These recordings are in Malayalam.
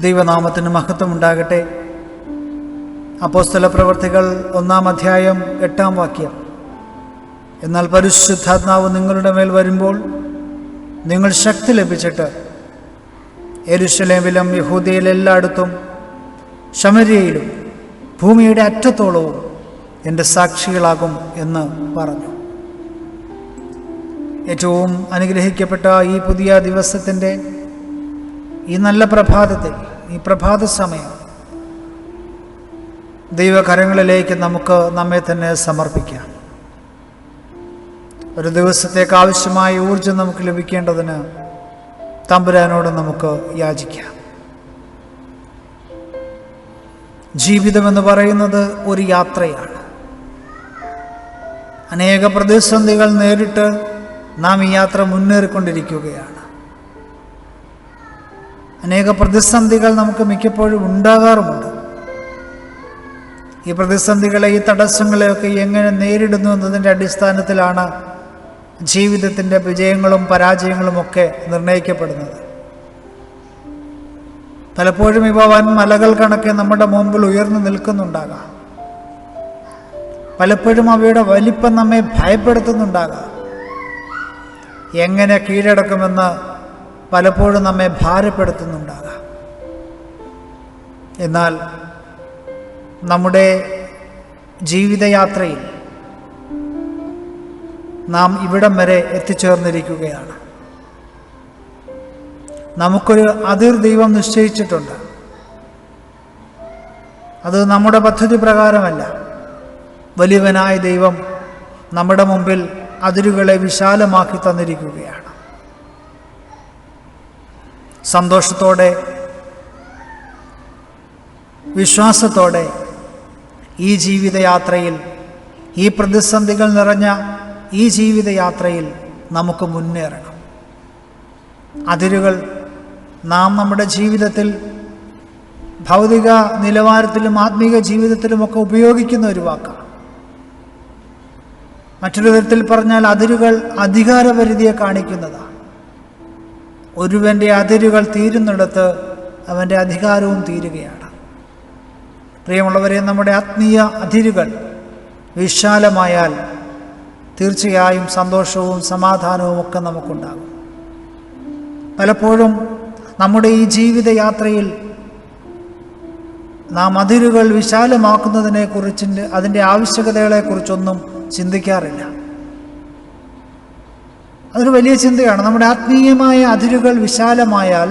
ദൈവനാമത്തിന് മഹത്വം ഉണ്ടാകട്ടെ. അപ്പോസ്തല പ്രവർത്തികൾ 1-ാം അധ്യായം 8-ാം വാക്യം. എന്നാൽ പരിശുദ്ധാത്മാവ് നിങ്ങളുടെ മേൽ വരുമ്പോൾ നിങ്ങൾ ശക്തി ലഭിച്ചിട്ട് യെരുശലേമിലും യഹൂദയിൽ എല്ലായിടത്തും ശമര്യയിലും ഭൂമിയുടെ അറ്റത്തോളവും എൻ്റെ സാക്ഷികളാകും എന്ന് പറഞ്ഞു. ഏറ്റവും അനുഗ്രഹിക്കപ്പെട്ട ഈ പുതിയ ദിവസത്തിൻ്റെ ഈ നല്ല പ്രഭാതത്തിൽ, ഈ പ്രഭാത സമയം ദൈവകരങ്ങളിലേക്ക് നമുക്ക് നമ്മെ തന്നെ സമർപ്പിക്കാം. ഒരു ദിവസത്തേക്ക് ആവശ്യമായ ഊർജം നമുക്ക് ലഭിക്കേണ്ടതിന് തമ്പുരാനോട് നമുക്ക് യാചിക്കാം. ജീവിതമെന്ന് പറയുന്നത് ഒരു യാത്രയാണ്. അനേക പ്രതിസന്ധികൾ നേരിട്ട് നാം ഈ യാത്ര മുന്നേറിക്കൊണ്ടിരിക്കുകയാണ്. അനേക പ്രതിസന്ധികൾ നമുക്ക് മിക്കപ്പോഴും ഉണ്ടാകാറുമുണ്ട്. ഈ പ്രതിസന്ധികളെ, ഈ തടസ്സങ്ങളെയൊക്കെ എങ്ങനെ നേരിടുന്നു എന്നതിൻ്റെ അടിസ്ഥാനത്തിലാണ് ജീവിതത്തിൻ്റെ വിജയങ്ങളും പരാജയങ്ങളും ഒക്കെ നിർണ്ണയിക്കപ്പെടുന്നത്. പലപ്പോഴും ഇവ വൻ മലകൾ കണക്കെ നമ്മുടെ മുമ്പിൽ ഉയർന്നു നിൽക്കുന്നുണ്ടാകാം. പലപ്പോഴും അവയുടെ വലിപ്പം നമ്മെ ഭയപ്പെടുത്തുന്നുണ്ടാകാം. എങ്ങനെ കീഴടക്കുമെന്ന് പലപ്പോഴും നമ്മെ ഭാരപ്പെടുത്തുന്നുണ്ടാകാം. എന്നാൽ നമ്മുടെ ജീവിതയാത്രയിൽ നാം ഇവിടം വരെ എത്തിച്ചേർന്നിരിക്കുകയാണ്. നമുക്കൊരു അതിർ ദൈവം നിശ്ചയിച്ചിട്ടുണ്ട്. അത് നമ്മുടെ പദ്ധതി പ്രകാരമല്ല. വലിയവനായ ദൈവം നമ്മുടെ മുമ്പിൽ അതിരുകളെ വിശാലമാക്കി തന്നിരിക്കുകയാണ്. സന്തോഷത്തോടെ, വിശ്വാസത്തോടെ ഈ ജീവിതയാത്രയിൽ, ഈ പ്രതിസന്ധികൾ നിറഞ്ഞ ഈ ജീവിതയാത്രയിൽ നമുക്ക് മുന്നേറണം. അതിരുകൾ നാം നമ്മുടെ ജീവിതത്തിൽ ഭൗതിക നിലവാരത്തിലും ആത്മീക ജീവിതത്തിലുമൊക്കെ ഉപയോഗിക്കുന്ന ഒരു വാക്കാണ്. മറ്റൊരു വിധത്തിൽ പറഞ്ഞാൽ അതിരുകൾ അധികാരപരിധിയെ കാണിക്കുന്നതാണ്. ഒരുവൻ്റെ അതിരുകൾ തീരുന്നിടത്ത് അവൻ്റെ അധികാരവും തീരുകയാണ്. പ്രിയമുള്ളവരെ, നമ്മുടെ ആത്മീയ അതിരുകൾ വിശാലമായാൽ തീർച്ചയായും സന്തോഷവും സമാധാനവും ഒക്കെ നമുക്കുണ്ടാകും. പലപ്പോഴും നമ്മുടെ ഈ ജീവിതയാത്രയിൽ നാം അതിരുകൾ വിശാലമാക്കുന്നതിനെക്കുറിച്ച്, അതിൻ്റെ ആവശ്യകതകളെക്കുറിച്ചൊന്നും ചിന്തിക്കാറില്ല. അതൊരു വലിയ ചിന്തയാണ്. നമ്മുടെ ആത്മീയമായ അതിരുകൾ വിശാലമായാൽ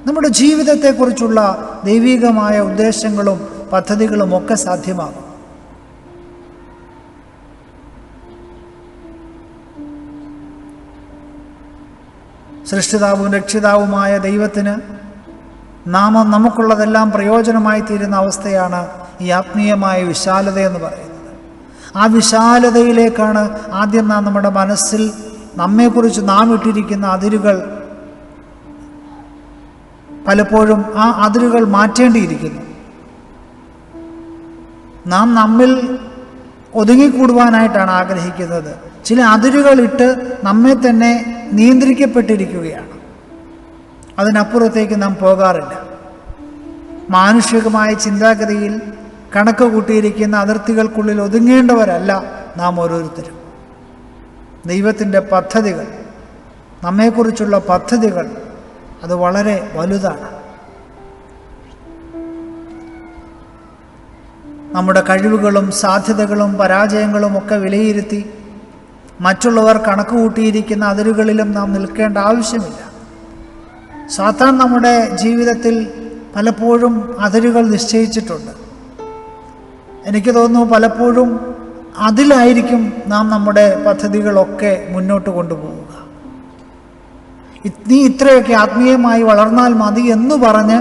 നമ്മുടെ ജീവിതത്തെക്കുറിച്ചുള്ള ദൈവികമായ ഉദ്ദേശങ്ങളും പദ്ധതികളും ഒക്കെ സാധ്യമാകും. സൃഷ്ടിതാവും രക്ഷിതാവുമായ ദൈവത്തിന് നമുക്കുള്ളതെല്ലാം പ്രയോജനമായി തീരുന്ന അവസ്ഥയാണ് ഈ ആത്മീയമായ വിശാലത എന്ന് പറയുന്നത്. ആ വിശാലതയിലേക്കാണ് ആദ്യം നാം നമ്മുടെ മനസ്സിൽ നമ്മെക്കുറിച്ച് നാം ഇട്ടിരിക്കുന്ന അതിരുകൾ, പലപ്പോഴും ആ അതിരുകൾ മാറ്റേണ്ടിയിരിക്കുന്നു. നാം നമ്മിൽ ഒതുങ്ങിക്കൂടുവാനായിട്ടാണ് ആഗ്രഹിക്കുന്നത്. ചില അതിരുകളിട്ട് നമ്മെ തന്നെ നിയന്ത്രിക്കപ്പെട്ടിരിക്കുകയാണ്. അതിനപ്പുറത്തേക്ക് നാം പോകാറില്ല. മാനുഷികമായ ചിന്താഗതിയിൽ കണക്ക് കൂട്ടിയിരിക്കുന്ന അതിർത്തികൾക്കുള്ളിൽ ഒതുങ്ങേണ്ടവരല്ല നാം ഓരോരുത്തരും. ദൈവത്തിൻ്റെ പദ്ധതികൾ, നമ്മെക്കുറിച്ചുള്ള പദ്ധതികൾ, അത് വളരെ വലുതാണ്. നമ്മുടെ കഴിവുകളും സാധ്യതകളും പരാജയങ്ങളും ഒക്കെ വിലയിരുത്തി മറ്റുള്ളവർ കണക്ക് കൂട്ടിയിരിക്കുന്ന അതിരുകളിലും നാം നിൽക്കേണ്ട ആവശ്യമില്ല. സാത്താൻ നമ്മുടെ ജീവിതത്തിൽ പലപ്പോഴും അതിരുകൾ നിശ്ചയിച്ചിട്ടുണ്ട്. എനിക്ക് തോന്നുന്നു പലപ്പോഴും അതിലായിരിക്കും നാം നമ്മുടെ പദ്ധതികളൊക്കെ മുന്നോട്ട് കൊണ്ടുപോവുക. നീ ഇത്രയൊക്കെ ആത്മീയമായി വളർന്നാൽ മതി എന്ന് പറഞ്ഞ്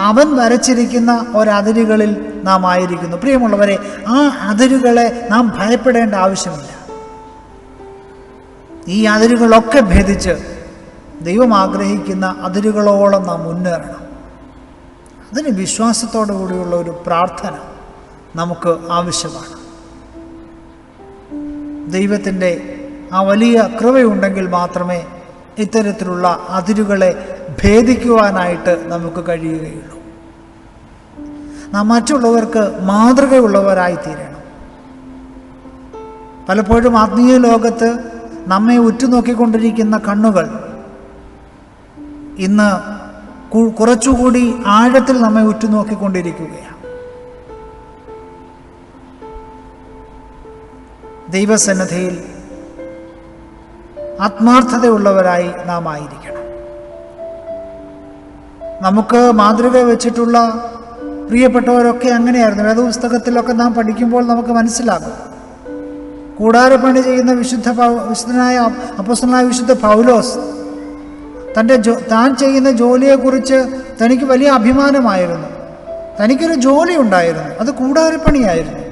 അവൻ വരച്ചിരിക്കുന്ന ഒരതിരുകളിൽ നാം ആയിരിക്കുന്നു. പ്രിയമുള്ളവരെ, ആ അതിരുകളെ നാം ഭയപ്പെടേണ്ട ആവശ്യമില്ല. ഈ അതിരുകളൊക്കെ ഭേദിച്ച് ദൈവം ആഗ്രഹിക്കുന്ന അതിരുകളോളം നാം മുന്നേറണം. അതിന് വിശ്വാസത്തോടു കൂടിയുള്ള ഒരു പ്രാർത്ഥന നമുക്ക് ആവശ്യമാണ്. ദൈവത്തിൻ്റെ ആ വലിയ കൃപയുണ്ടെങ്കിൽ മാത്രമേ ഇത്തരത്തിലുള്ള അതിരുകളെ ഭേദിക്കുവാനായിട്ട് നമുക്ക് കഴിയുകയുള്ളൂ. നാം മറ്റുള്ളവർക്ക് മാതൃകയുള്ളവരായിത്തീരണം. പലപ്പോഴും ആത്മീയ ലോകത്ത് നമ്മെ ഉറ്റുനോക്കിക്കൊണ്ടിരിക്കുന്ന കണ്ണുകൾ ഇന്ന് കുറച്ചുകൂടി ആഴത്തിൽ നമ്മെ ഉറ്റുനോക്കിക്കൊണ്ടിരിക്കുകയാണ്. ദൈവസന്നിധിയിൽ ആത്മാർത്ഥതയുള്ളവരായി നാം ആയിരിക്കണം. നമുക്ക് മാതൃക വെച്ചിട്ടുള്ള പ്രിയപ്പെട്ടവരൊക്കെ അങ്ങനെയായിരുന്നു. വേദപുസ്തകത്തിലൊക്കെ നാം പഠിക്കുമ്പോൾ നമുക്ക് മനസ്സിലാകും. കൂടാരപ്പണി ചെയ്യുന്ന വിശുദ്ധനായ അപ്പോസ്തലനായ വിശുദ്ധ പൗലോസ് താൻ ചെയ്യുന്ന ജോലിയെക്കുറിച്ച് തനിക്ക് വലിയ അഭിമാനമായിരുന്നു. തനിക്കൊരു ജോലി ഉണ്ടായിരുന്നു, അത് കൂടാരപ്പണിയായിരുന്നു.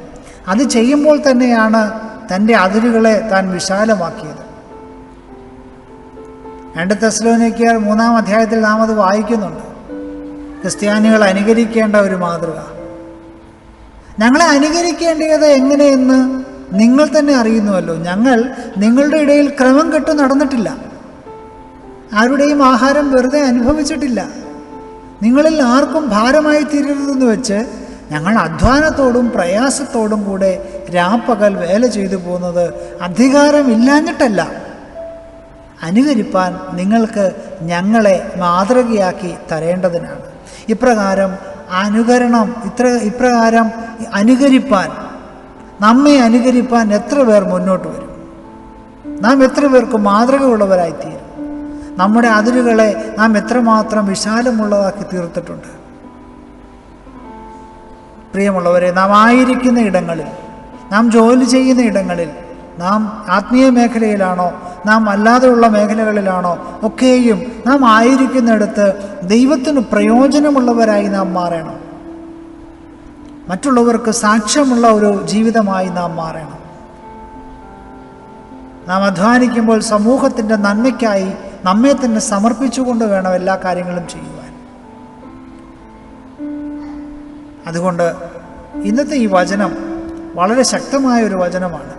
അത് ചെയ്യുമ്പോൾ തന്നെയാണ് തൻ്റെ അതിരുകളെ താൻ വിശാലമാക്കിയത്. 2 തെസ്സലോനിക്കർ 3-ാം അധ്യായത്തിൽ നാം അത് വായിക്കുന്നുണ്ട്. ക്രിസ്ത്യാനികൾ അനുകരിക്കേണ്ട ഒരു മാതൃക. ഞങ്ങളെ അനുകരിക്കേണ്ടത് എങ്ങനെയെന്ന് നിങ്ങൾ തന്നെ അറിയുന്നുവല്ലോ. ഞങ്ങൾ നിങ്ങളുടെ ഇടയിൽ ക്രമം കെട്ട് നടന്നിട്ടില്ല, ആരുടെയും ആഹാരം വെറുതെ അനുഭവിച്ചിട്ടില്ല. നിങ്ങളിൽ ആർക്കും ഭാരമായി തീരരുതെന്ന് വെച്ച് ഞങ്ങൾ അധ്വാനത്തോടും പ്രയാസത്തോടും കൂടെ രാപ്പകൽ വേല ചെയ്തു പോകുന്നത് അധികാരമില്ലാഞ്ഞിട്ടല്ല, അനുകരിപ്പാൻ നിങ്ങൾക്ക് ഞങ്ങളെ മാതൃകയാക്കി തരേണ്ടതിനാണ്. ഇപ്രകാരം അനുകരിപ്പാൻ, നമ്മെ അനുകരിപ്പാൻ എത്ര പേർ മുന്നോട്ട് വരും? നാം എത്ര പേർക്ക് മാതൃകയുള്ളവരായിത്തീരും? നമ്മുടെ അതിരുകളെ നാം എത്രമാത്രം വിശാലമുള്ളതാക്കി തീർത്തിട്ടുണ്ട്. പ്രിയമുള്ളവരെ, നാം ആയിരിക്കുന്ന ഇടങ്ങളിൽ, നാം ജോലി ചെയ്യുന്ന ഇടങ്ങളിൽ, നാം ആത്മീയ മേഖലയിലാണോ നാം അല്ലാതെയുള്ള മേഖലകളിലാണോ ഒക്കെയും നാം ആയിരിക്കുന്നിടത്ത് ദൈവത്തിന് പ്രയോജനമുള്ളവരായി നാം മാറണം. മറ്റുള്ളവർക്ക് സാക്ഷ്യമുള്ള ഒരു ജീവിതമായി നാം മാറണം. നാം അധ്വാനിക്കുമ്പോൾ സമൂഹത്തിൻ്റെ നന്മയ്ക്കായി നമ്മെ തന്നെ സമർപ്പിച്ചുകൊണ്ട് വേണം എല്ലാ കാര്യങ്ങളും ചെയ്യുവാൻ. അതുകൊണ്ട് ഇന്നത്തെ ഈ വചനം വളരെ ശക്തമായൊരു വചനമാണ്.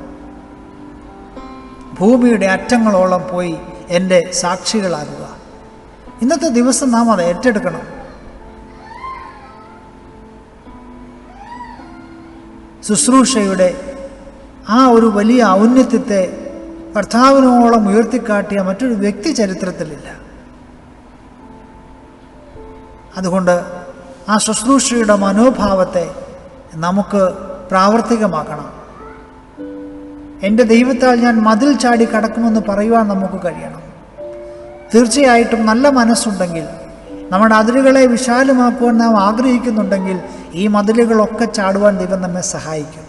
ഭൂമിയുടെ അറ്റങ്ങളോളം പോയി എൻ്റെ സാക്ഷികളാകുക. ഇന്നത്തെ ദിവസം നാം അത് ഏറ്റെടുക്കണം. ശുശ്രൂഷയുടെ ആ ഒരു വലിയ ഔന്നത്യത്തെ കർത്താവിനോളം ഉയർത്തിക്കാട്ടിയ മറ്റൊരു വ്യക്തി ചരിത്രത്തിലില്ല. അതുകൊണ്ട് ആ ശുശ്രൂഷയുടെ മനോഭാവത്തെ നമുക്ക് പ്രാവർത്തികമാക്കണം. എൻ്റെ ദൈവത്താൽ ഞാൻ മതിൽ ചാടി കടക്കുമെന്ന് പറയുവാൻ നമുക്ക് കഴിയണം. തീർച്ചയായിട്ടും നല്ല മനസ്സുണ്ടെങ്കിൽ, നമ്മുടെ അതിരുകളെ വിശാലമാക്കുവാൻ നാം ആഗ്രഹിക്കുന്നുണ്ടെങ്കിൽ ഈ മതിലുകളൊക്കെ ചാടുവാൻ ദൈവം നമ്മെ സഹായിക്കും.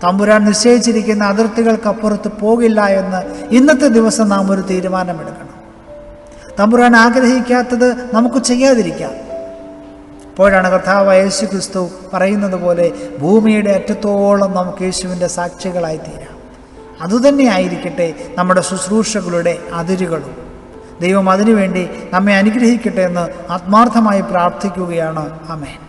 തമ്പുരാൻ നിശ്ചയിച്ചിരിക്കുന്ന അതിർത്തികൾക്കപ്പുറത്ത് പോകില്ല എന്ന് ഇന്നത്തെ ദിവസം നാം ഒരു തീരുമാനമെടുക്കണം. തമ്പുരാൻ ആഗ്രഹിക്കാത്തത് നമുക്ക് ചെയ്യാതിരിക്കാം. അപ്പോഴാണ് കർത്താവ് യേശു ക്രിസ്തു പറയുന്നത് പോലെ ഭൂമിയുടെ അറ്റത്തോളം നമുക്ക് യേശുവിൻ്റെ സാക്ഷികളായി തീരാം. അതുതന്നെ ആയിരിക്കട്ടെ നമ്മുടെ ശുശ്രൂഷകളുടെ അതിരുകളും. ദൈവം അതിനുവേണ്ടി നമ്മെ അനുഗ്രഹിക്കട്ടെ എന്ന് ആത്മാർത്ഥമായി പ്രാർത്ഥിക്കുകയാണ്. ആമേൻ.